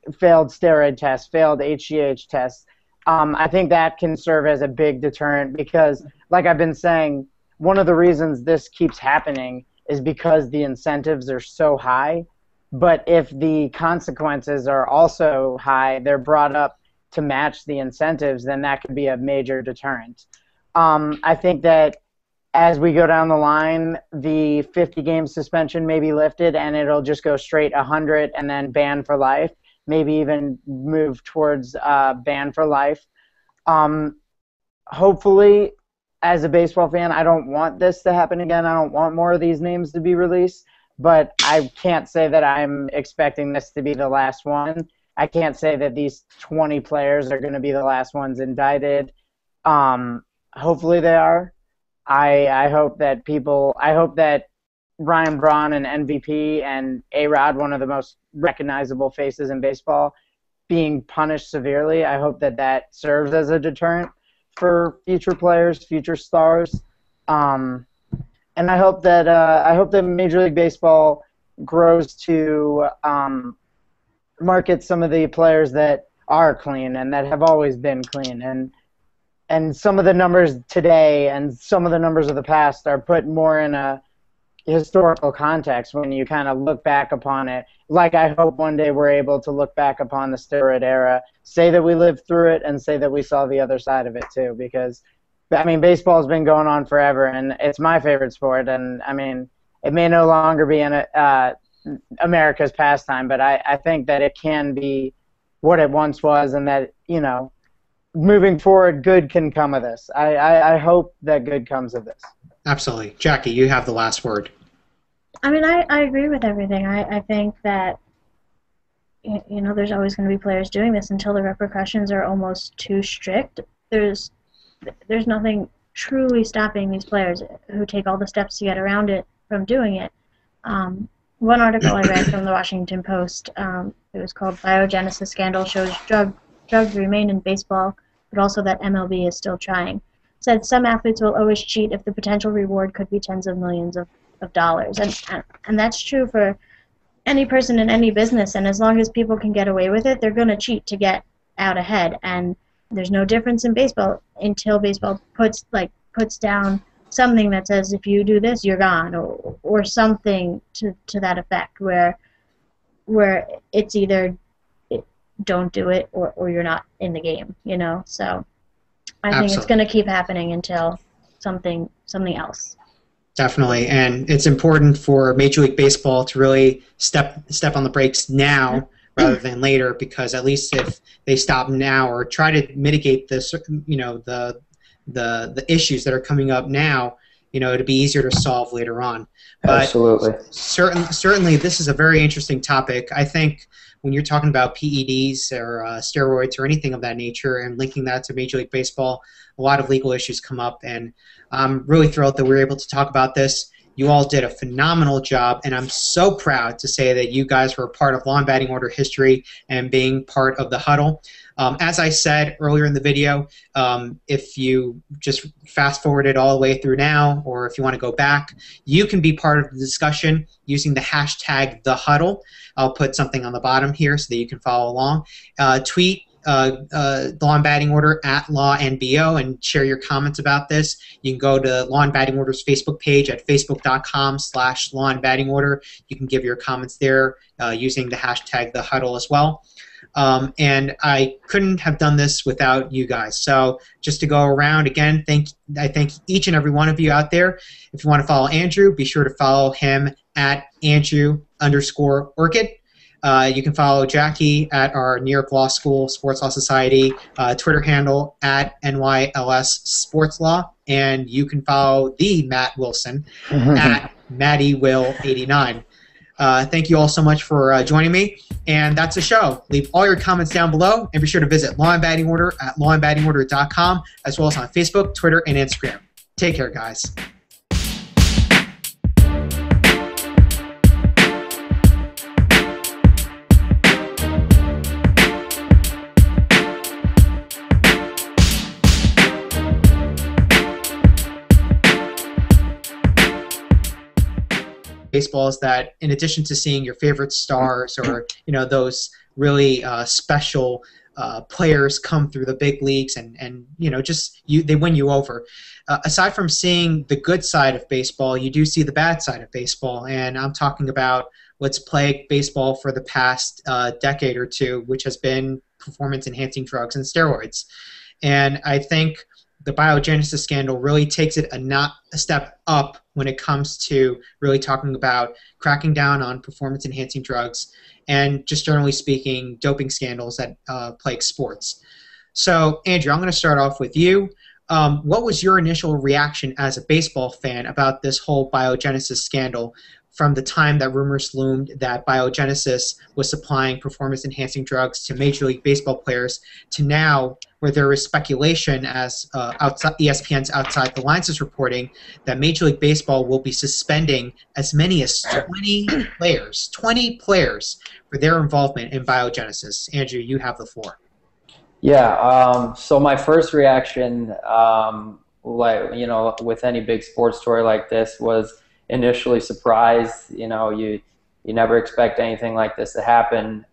steroid tests, failed HGH tests. I think that can serve as a big deterrent because, like I've been saying, one of the reasons this keeps happening is because the incentives are so high. But if the consequences are also high, they're brought up to match the incentives, then that could be a major deterrent. I think that as we go down the line, the 50-game suspension may be lifted and it'll just go straight 100 and then ban for life. Maybe even move towards ban for life. Hopefully, as a baseball fan, I don't want this to happen again. I don't want more of these names to be released. But I can't say that I'm expecting this to be the last one. I can't say that these 20 players are going to be the last ones indicted. Hopefully they are. I hope that Ryan Braun and MVP and A-Rod, one of the most recognizable faces in baseball, being punished severely. I hope that that serves as a deterrent for future players, future stars, and I hope that Major League Baseball grows to market some of the players that are clean and that have always been clean, and some of the numbers today and some of the numbers of the past are put more in a historical context when you kind of look back upon it. Like I hope one day we're able to look back upon the steroid era, say that we lived through it, and say that we saw the other side of it too. Because, I mean, baseball has been going on forever, and it's my favorite sport. And I mean, it may no longer be in America's pastime, but I think that it can be what it once was, and that, you know, moving forward, good can come of this. I hope that good comes of this. Absolutely. Jackie, you have the last word. I mean, I agree with everything. I think that, you know, there's always going to be players doing this until the repercussions are almost too strict. There's nothing truly stopping these players who take all the steps to get around it from doing it. One article I read from the Washington Post, it was called "Biogenesis Scandal Shows Drugs Remain in Baseball, but also that MLB is still trying." Said some athletes will always cheat if the potential reward could be tens of millions of dollars. And that's true for any person in any business, and as long as people can get away with it, they're going to cheat to get out ahead. And there's no difference in baseball until baseball puts down something that says if you do this, you're gone, or something to that effect, where it's either don't do it or you're not in the game, you know. So I think it's going to keep happening until something else. Definitely, and it's important for Major League Baseball to really step on the brakes now rather than later, because at least if they stop now or try to mitigate the issues that are coming up now, you know, it'd be easier to solve later on. But absolutely. Certainly, this is a very interesting topic. I think when you're talking about PEDs or steroids or anything of that nature and linking that to Major League Baseball, a lot of legal issues come up, and I'm really thrilled that we were able to talk about this. You all did a phenomenal job, and I'm so proud to say that you guys were a part of Law and Batting Order history and being part of the Huddle. As I said earlier in the video, if you just fast forward it all the way through now, or if you want to go back, you can be part of the discussion using the hashtag #TheHuddle. I'll put something on the bottom here so that you can follow along. Tweet Law and Batting Order at LawNBO and share your comments about this. You can go to Law and Batting Order's Facebook page at facebook.com/Law and Batting Order. You can give your comments there using the hashtag #TheHuddle as well. And I couldn't have done this without you guys. So just to go around again, I thank each and every one of you out there. If you want to follow Andrew, be sure to follow him at Andrew_Orchid. You can follow Jackie at our New York Law School Sports Law Society Twitter handle at NYLS Sports Law, and you can follow the Matt Wilson at MattyWill89. Thank you all so much for joining me, and that's the show. Leave all your comments down below, and be sure to visit Law and Batting Order at lawandbattingorder.com, as well as on Facebook, Twitter, and Instagram. Take care, guys. Baseball is that in addition to seeing your favorite stars or, you know, those really special players come through the big leagues and you know, just they win you over. Aside from seeing the good side of baseball, you do see the bad side of baseball, and I'm talking about what's plagued baseball for the past decade or two, which has been performance-enhancing drugs and steroids. And I think the Biogenesis scandal really takes it a step up when it comes to really talking about cracking down on performance-enhancing drugs and just generally speaking, doping scandals that plague sports. So, Andrew, I'm going to start off with you. what was your initial reaction as a baseball fan about this whole Biogenesis scandal from the time that rumors loomed that Biogenesis was supplying performance-enhancing drugs to Major League Baseball players to now where there is speculation as ESPN's Outside the Lines is reporting that Major League Baseball will be suspending as many as 20 players for their involvement in Biogenesis. Andrew, you have the floor. Yeah, so my first reaction, with any big sports story like this, was initially surprised. You never expect anything like this to happen.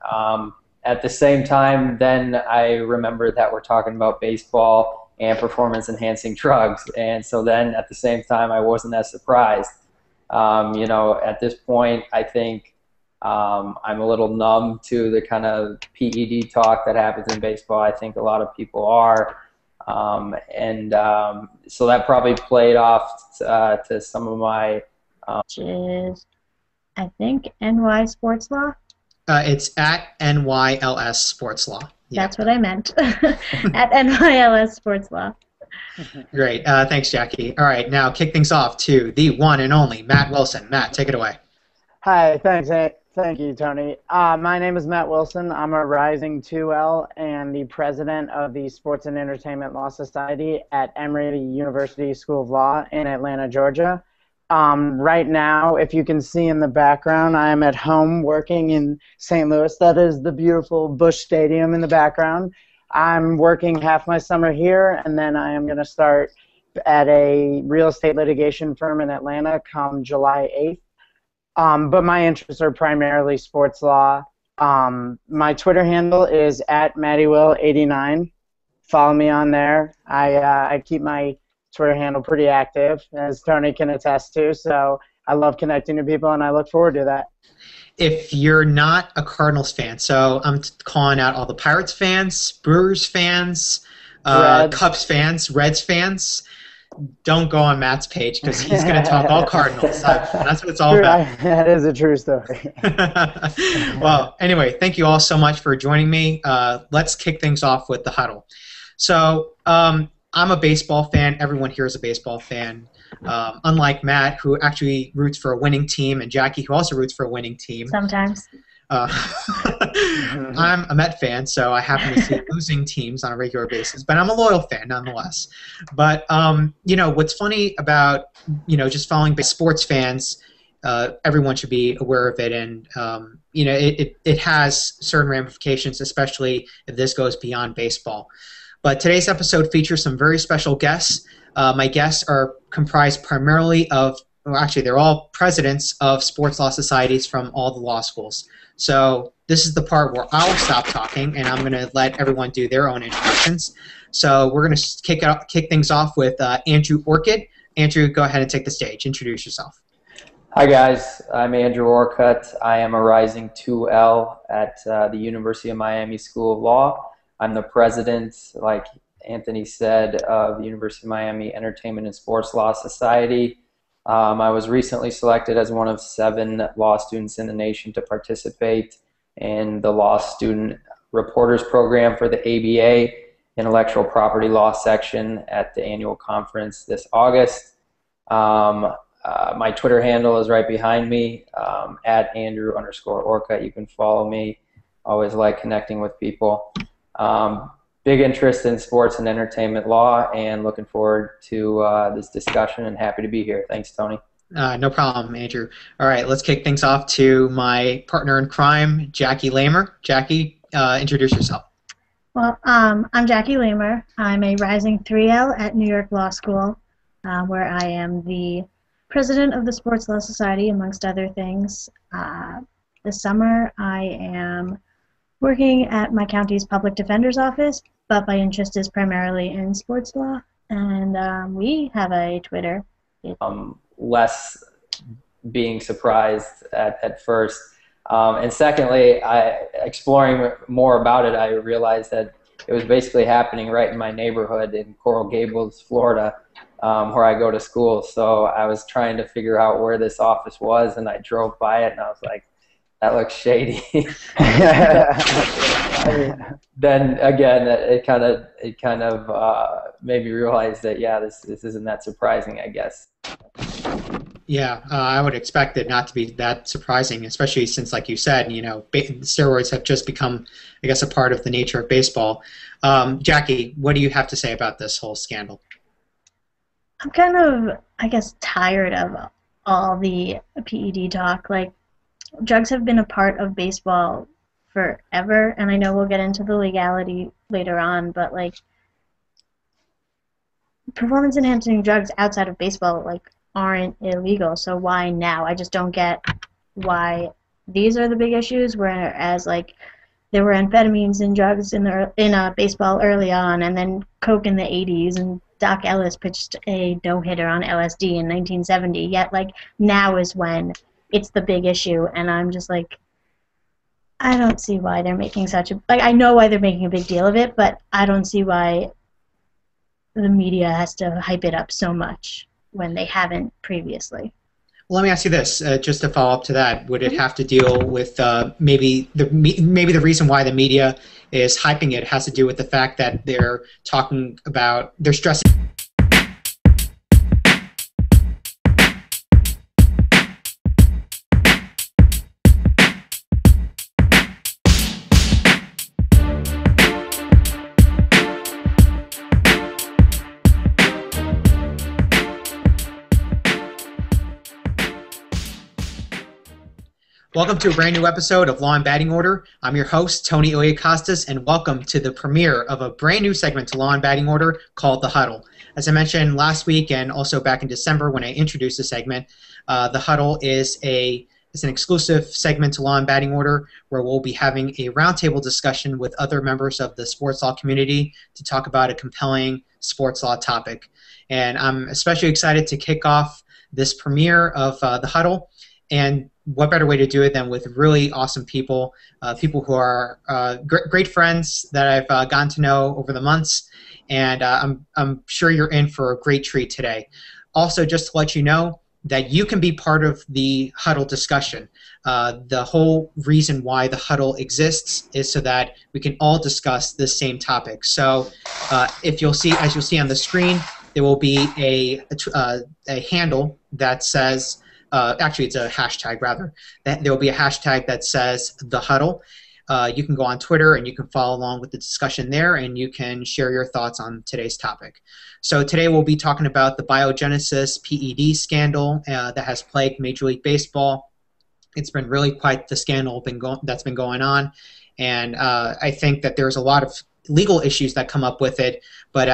At the same time, then I remember that we're talking about baseball and performance-enhancing drugs, and so then at the same time, I wasn't as surprised. At this point, I think I'm a little numb to the kind of PED talk that happens in baseball. I think a lot of people are. So that probably played off to some of my... Which is, I think, NY Sports Law? It's at NYLS Sports Law. Yeah. That's what I meant. At NYLS Sports Law. Great. Thanks, Jackie. All right, now kick things off to the one and only Matt Wilson. Matt, take it away. Hi, thanks. Thank you, Tony. My name is Matt Wilson. I'm a rising 2L and the president of the Sports and Entertainment Law Society at Emory University School of Law in Atlanta, Georgia. Right now, if you can see in the background, I am at home working in St. Louis. That is the beautiful Busch Stadium in the background. I'm working half my summer here, and then I am going to start at a real estate litigation firm in Atlanta come July 8th. But my interests are primarily sports law. My Twitter handle is at MattyWill89. Follow me on there. I keep my Twitter handle pretty active, as Tony can attest to, so I love connecting to people, and I look forward to that. If you're not a Cardinals fan, so I'm calling out all the Pirates fans, Brewers fans, Cubs fans, Reds fans, don't go on Matt's page because he's going to talk all Cardinals. That's what it's all about. That is a true story. Well, anyway, thank you all so much for joining me. Let's kick things off with the Huddle. So I'm a baseball fan. Everyone here is a baseball fan. Unlike Matt, who actually roots for a winning team, and Jackie, who also roots for a winning team. Sometimes. I'm a Met fan, so I happen to see losing teams on a regular basis, but I'm a loyal fan nonetheless. But what's funny about just following sports fans, everyone should be aware of it, and it has certain ramifications, especially if this goes beyond baseball. But today's episode features some very special guests. My guests are comprised primarily of, well, actually, they're all presidents of sports law societies from all the law schools. So this is the part where I'll stop talking, and I'm going to let everyone do their own introductions. So we're going to kick things off with Andrew Orcutt. Andrew, go ahead and take the stage. Introduce yourself. Hi, guys. I'm Andrew Orcutt. I am a rising 2L at the University of Miami School of Law. I'm the president, like Anthony said, of the University of Miami Entertainment and Sports Law Society. I was recently selected as one of 7 law students in the nation to participate in the Law Student Reporters Program for the ABA Intellectual Property Law section at the annual conference this August. My Twitter handle is right behind me, at Andrew_Orcutt. You can follow me. Always like connecting with people. Big interest in sports and entertainment law, and looking forward to this discussion, and happy to be here. Thanks, Tony. No problem, Andrew. All right, let's kick things off to my partner in crime, Jackie Lamer. Jackie, introduce yourself. Well, I'm Jackie Lamer. I'm a rising 3L at New York Law School, where I am the president of the Sports Law Society, amongst other things. This summer, I am working at my county's public defender's office, but my interest is primarily in sports law, and we have a Twitter. Less being surprised at first. And secondly, exploring more about it, I realized that it was basically happening right in my neighborhood in Coral Gables, Florida, where I go to school. So I was trying to figure out where this office was, and I drove by it, and I was like, that looks shady. then again, it kind of made me realize that this isn't that surprising, I guess. Yeah, I would expect it not to be that surprising, especially since, like you said, steroids have just become, I guess, a part of the nature of baseball. Jackie, what do you have to say about this whole scandal? I'm kind of, I guess, tired of all the PED talk. Like, drugs have been a part of baseball forever, and I know we'll get into the legality later on, but, like, performance-enhancing drugs outside of baseball, like, aren't illegal, so why now? I just don't get why these are the big issues, whereas, like, there were amphetamines and drugs in baseball early on, and then coke in the 80s, and Doc Ellis pitched a no-hitter on LSD in 1970, yet, like, now is when it's the big issue, and I'm just like, I don't see why they're making I know why they're making a big deal of it, but I don't see why the media has to hype it up so much when they haven't previously. Well, let me ask you this, just to follow up to that. Would it have to deal with maybe the reason why the media is hyping it has to do with the fact that they're stressing. Welcome to a brand new episode of Law and Batting Order. I'm your host, Tony Oyakostas, and welcome to the premiere of a brand new segment to Law and Batting Order called The Huddle. As I mentioned last week and also back in December when I introduced the segment, The Huddle is an exclusive segment to Law and Batting Order where we'll be having a roundtable discussion with other members of the sports law community to talk about a compelling sports law topic. And I'm especially excited to kick off this premiere of The Huddle. And what better way to do it than with really awesome people, people who are great friends that I've gotten to know over the months, and I'm sure you're in for a great treat today. Also, just to let you know that you can be part of the Huddle discussion. The whole reason why the Huddle exists is so that we can all discuss this same topic. So as you'll see on the screen, there will be a handle that says, actually, it's a hashtag, rather. There will be a hashtag that says The Huddle. You can go on Twitter and you can follow along with the discussion there, and you can share your thoughts on today's topic. So today we'll be talking about the Biogenesis PED scandal that has plagued Major League Baseball. It's been really quite the scandal that's been going on, and I think that there's a lot of legal issues that come up with it, but